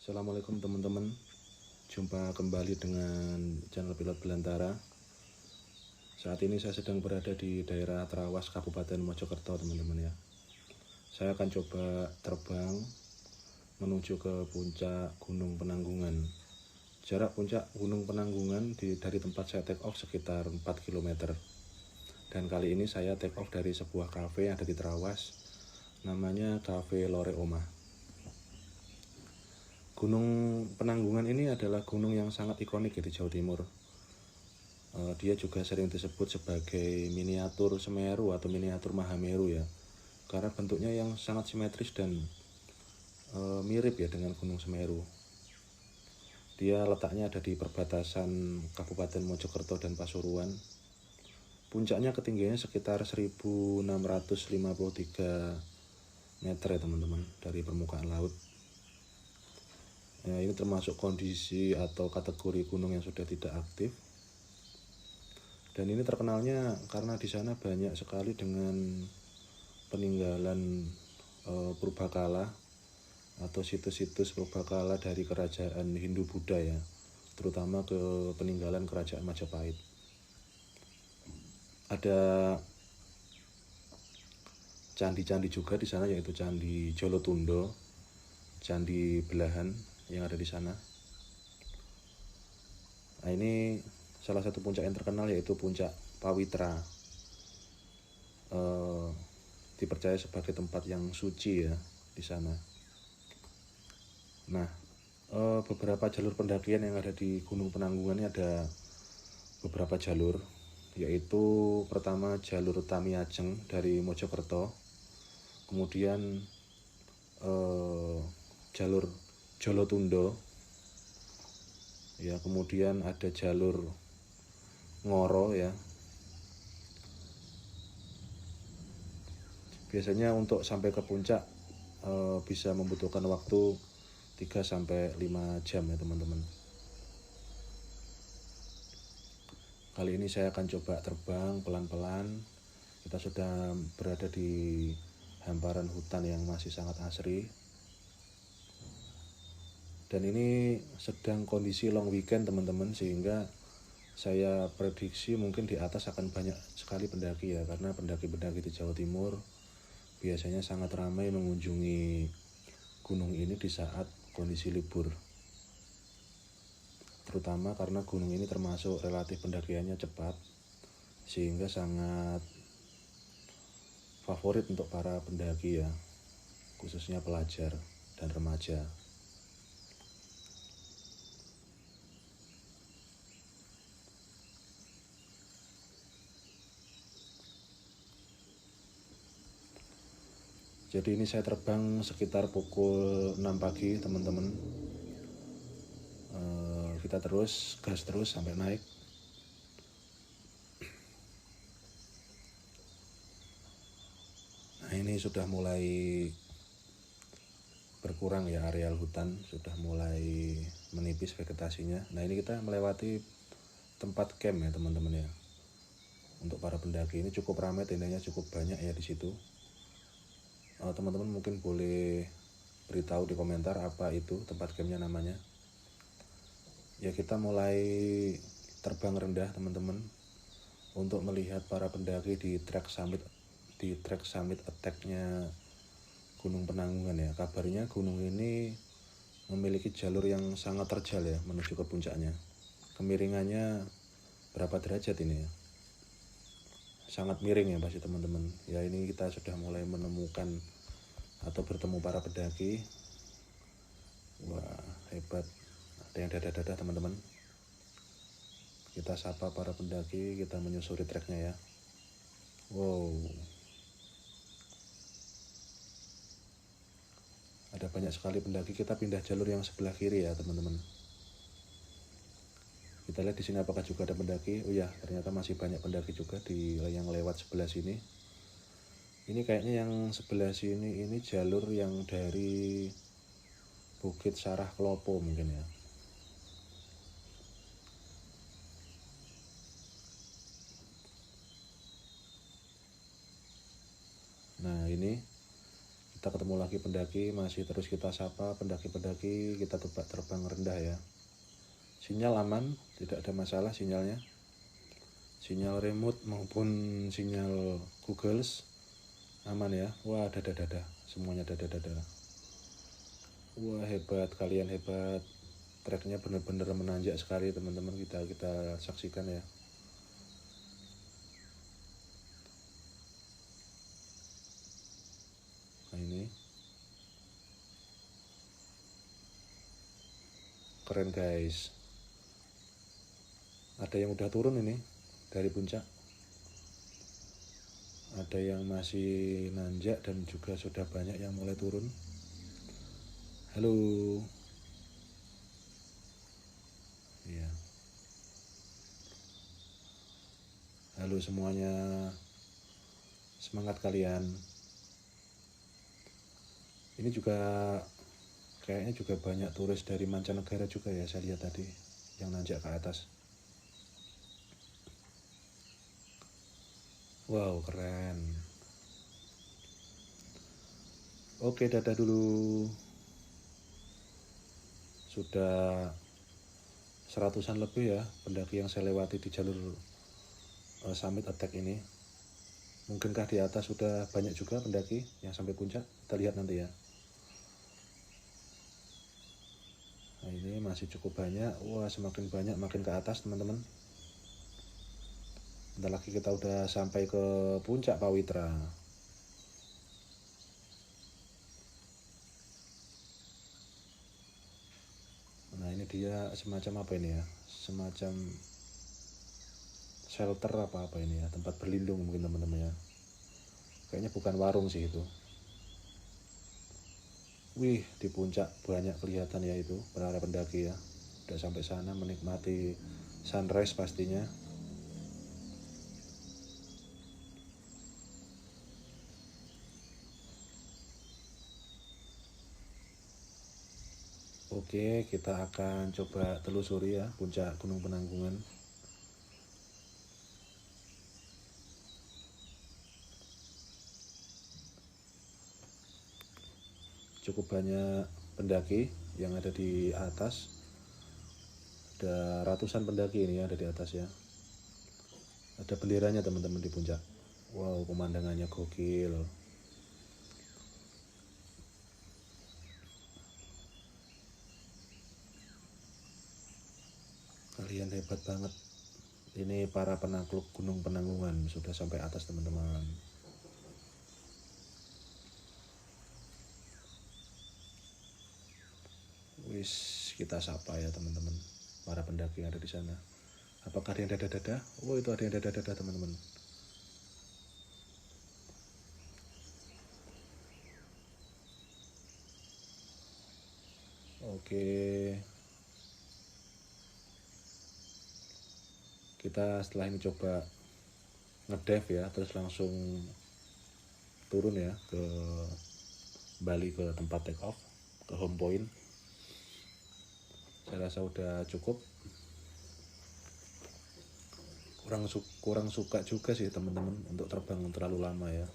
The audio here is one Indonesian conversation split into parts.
Assalamualaikum teman-teman. Jumpa kembali dengan channel Pilot Belantara. Saat ini saya sedang berada di daerah Trawas, Kabupaten Mojokerto, teman-teman ya. Saya akan coba terbang menuju ke puncak Gunung Penanggungan. Jarak puncak Gunung Penanggungan dari tempat saya take off sekitar 4 km. Dan kali ini saya take off dari sebuah kafe yang ada di Trawas. Namanya Cafe Lore Oma. Gunung Penanggungan ini adalah gunung yang sangat ikonik di Jawa Timur. Dia juga sering disebut sebagai miniatur Semeru atau miniatur Mahameru ya, karena bentuknya yang sangat simetris dan mirip ya dengan Gunung Semeru. Dia letaknya ada di perbatasan Kabupaten Mojokerto dan Pasuruan. Puncaknya ketinggiannya sekitar 1653 meter ya teman-teman dari permukaan laut. Ya, ini termasuk kondisi atau kategori gunung yang sudah tidak aktif. Dan ini terkenalnya karena di sana banyak sekali dengan peninggalan purbakala atau situs-situs purbakala dari kerajaan Hindu Buddha ya, terutama ke peninggalan kerajaan Majapahit. Ada candi-candi juga di sana, yaitu Candi Jolotundo, Candi Belahan yang ada di sana. Nah, ini salah satu puncak yang terkenal yaitu puncak Pawitra. Dipercaya sebagai tempat yang suci ya di sana. Nah, beberapa jalur pendakian yang ada di Gunung Penanggungan ini ada beberapa jalur, yaitu pertama jalur Tamiajeng dari Mojokerto, kemudian jalur Jolotundo ya, kemudian ada jalur Ngoro ya. Biasanya untuk sampai ke puncak bisa membutuhkan waktu 3-5 jam ya teman-teman. Kali ini saya akan coba terbang pelan-pelan. Kita sudah berada di hamparan hutan yang masih sangat asri. Dan ini sedang kondisi long weekend teman-teman, sehingga saya prediksi mungkin di atas akan banyak sekali pendaki ya, karena pendaki-pendaki di Jawa Timur biasanya sangat ramai mengunjungi gunung ini di saat kondisi libur. Terutama karena gunung ini termasuk relatif pendakiannya cepat, sehingga sangat favorit untuk para pendaki ya, khususnya pelajar dan remaja. Jadi ini saya terbang sekitar pukul 6 pagi teman-teman. Kita gas terus sampai naik. Nah, ini sudah mulai berkurang ya, areal hutan sudah mulai menipis vegetasinya. Nah, ini kita melewati tempat camp ya teman-teman ya. Untuk para pendaki ini cukup ramai, tendanya cukup banyak ya di situ. Teman-teman mungkin boleh beritahu di komentar apa itu tempat campnya namanya. Ya, kita mulai terbang rendah teman-teman untuk melihat para pendaki di trek summit attack-nya Gunung Penanggungan ya. Kabarnya gunung ini memiliki jalur yang sangat terjal ya menuju ke puncaknya. Kemiringannya berapa derajat ini ya? Sangat miring ya pasti teman-teman. Ya, ini kita sudah mulai menemukan atau bertemu para pendaki. Wah, hebat. Ada yang dadah-dadah teman-teman. Kita sapa para pendaki, kita menyusuri treknya ya. Wow. Ada banyak sekali pendaki. Kita pindah jalur yang sebelah kiri ya teman-teman. Kita lihat di sini apakah juga ada pendaki. Oh ya, ternyata masih banyak pendaki juga di yang lewat sebelah sini. Ini kayaknya yang sebelah sini ini jalur yang dari Bukit Sarah Klopo mungkin ya. Nah, ini Kita ketemu lagi pendaki, masih terus kita sapa pendaki-pendaki, kita coba terbang rendah ya. Sinyal aman, tidak ada masalah sinyalnya. Sinyal remote maupun sinyal Google aman ya. Wah, dada, semuanya dada. Wah, hebat, kalian hebat. Treknya benar-benar menanjak sekali teman-teman, kita saksikan ya. Nah ini keren guys. Ada yang udah turun ini dari puncak, ada yang masih nanjak, dan juga sudah banyak yang mulai turun. Halo ya, halo semuanya, semangat kalian. Ini juga kayaknya juga banyak turis dari mancanegara juga ya, saya lihat tadi yang nanjak ke atas. Wow, keren. Oke, dadah dulu. Sudah 100-an lebih ya pendaki yang saya lewati di jalur summit attack ini. Mungkinkah di atas sudah banyak juga pendaki yang sampai puncak? Kita lihat nanti ya. Nah ini masih cukup banyak. Wah, semakin banyak makin ke atas teman-teman. Bentar lagi kita udah sampai ke puncak Pawitra. Nah ini dia semacam apa ini ya, semacam shelter apa ini ya, tempat berlindung mungkin teman-teman ya. Kayaknya bukan warung sih itu. Wih, di puncak banyak kelihatan ya itu para pendaki ya. Udah sampai sana menikmati sunrise pastinya. Oke, kita akan coba telusuri ya puncak Gunung Penanggungan. Cukup banyak pendaki yang ada di atas. Ada ratusan pendaki ini ya ada di atas ya. Ada benderanya teman-teman di puncak. Wow, pemandangannya gokil. Kalian hebat banget. Ini para penakluk Gunung Penanggungan sudah sampai atas teman-teman. Wis, kita sapa ya teman-teman, para pendaki yang ada di sana. Apakah ada yang dada-dada? Oh, itu ada yang dada-dada teman-teman. Oke. Kita setelah ini coba ngedive ya, terus langsung turun ya ke Bali, ke tempat take off, ke home point. Saya rasa udah cukup. Kurang suka juga sih teman-teman untuk terbang terlalu lama ya.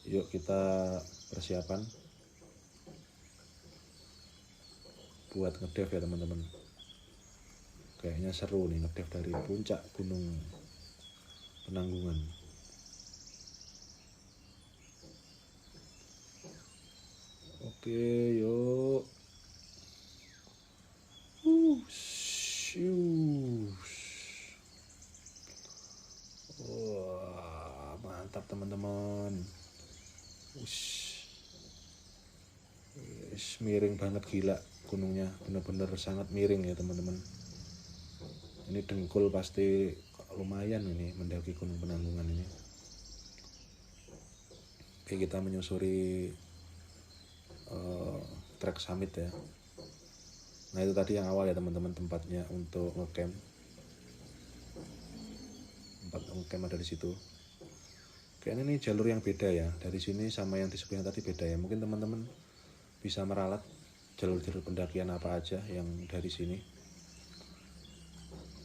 Yuk kita persiapan buat ngedive ya teman-teman. Kayaknya seru nih ngedive dari puncak Gunung Penanggungan. Oke, yuk. Wah, mantap teman-teman. Miring banget, gila gunungnya, bener-bener sangat miring ya teman-teman. Ini dengkul pasti lumayan ini mendaki Gunung Penanggungan ini. Oke, kita menyusuri trek summit ya. Nah itu tadi yang awal ya teman-teman, tempatnya untuk ngecamp. Tempat ngecamp ada di situ. Kayaknya ini jalur yang beda ya, dari sini sama yang di sebelah tadi beda ya. Mungkin teman-teman bisa meralat jalur-jalur pendakian apa aja yang dari sini.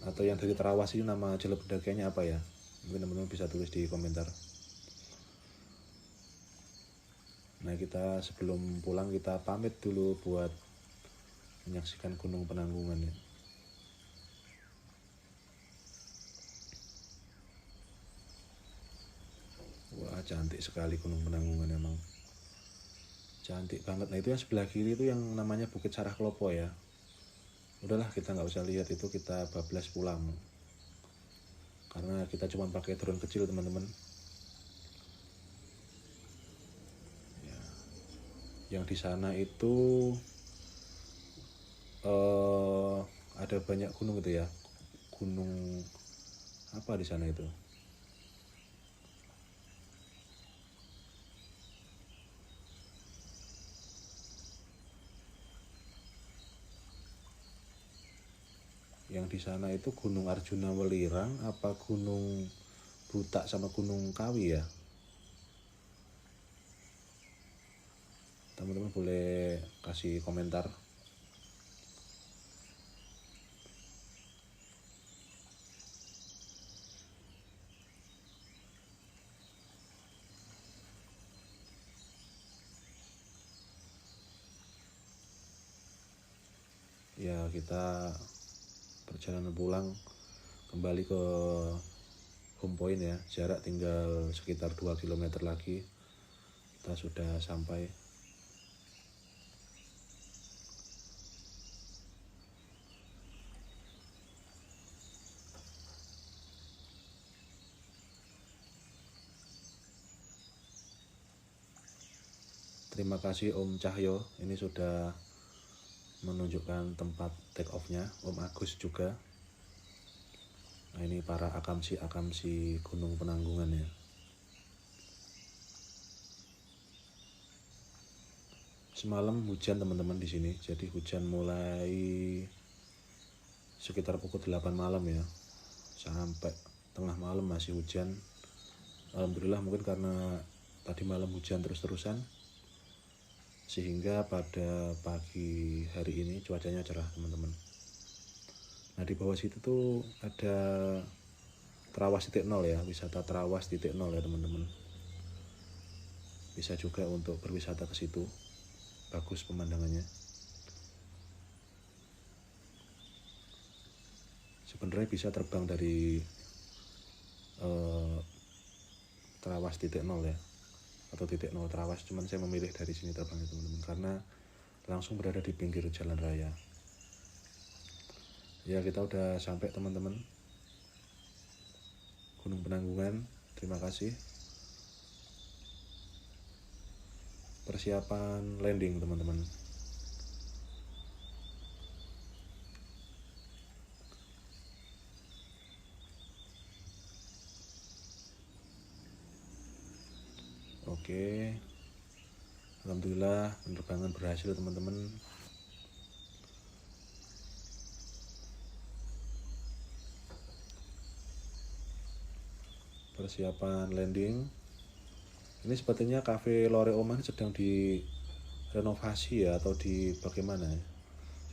atau yang dari Terawas ini nama jalur pendakiannya apa ya? Mungkin teman-teman bisa tulis di komentar. Nah, kita sebelum pulang kita pamit dulu buat menyaksikan Gunung Penanggungan ya. Wah, cantik sekali Gunung Penanggungan emang. Cantik banget. Nah, itu yang sebelah kiri itu yang namanya Bukit Sarah Klopo ya. Udahlah, kita nggak usah lihat itu, kita bablas pulang. Karena kita cuma pakai drone kecil teman-teman. Ya. Yang di sana itu ada banyak gunung gitu ya. Gunung apa di sana itu? Yang di sana itu Gunung Arjuna Welirang apa Gunung Butak sama Gunung Kawi ya. Teman-teman boleh kasih komentar. Ya, kita perjalanan pulang kembali ke home point ya. Jarak tinggal sekitar 2 km lagi kita sudah sampai. Terima kasih Om Cahyo, ini sudah menunjukkan tempat take off-nya. Om Agus juga. Nah, ini para akamsi Gunung Penanggungan ya. Semalam hujan teman-teman di sini. Jadi hujan mulai sekitar pukul 8 malam ya. Sampai tengah malam masih hujan. Alhamdulillah mungkin karena tadi malam hujan terus-terusan, sehingga pada pagi hari ini cuacanya cerah teman-teman. Nah, di bawah situ tuh ada Terawas titik nol ya, wisata Terawas titik nol ya teman-teman. Bisa juga untuk berwisata ke situ, bagus pemandangannya. Sebenarnya bisa terbang dari Terawas titik nol ya, atau titik nol Terawas, cuman saya memilih dari sini terbangnya teman-teman karena langsung berada di pinggir jalan raya. Ya, kita udah sampai teman-teman, Gunung Penanggungan. Terima kasih. Persiapan landing teman-teman. Oke, alhamdulillah penerbangan berhasil teman-teman. Persiapan landing. Ini sepertinya Cafe Lore Oman sedang direnovasi ya, atau di bagaimana ya,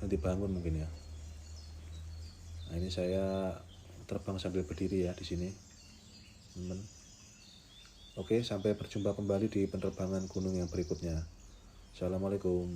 yang dibangun mungkin ya. Nah, ini saya terbang sambil berdiri ya di sini teman. Oke, sampai berjumpa kembali di penerbangan gunung yang berikutnya. Assalamualaikum.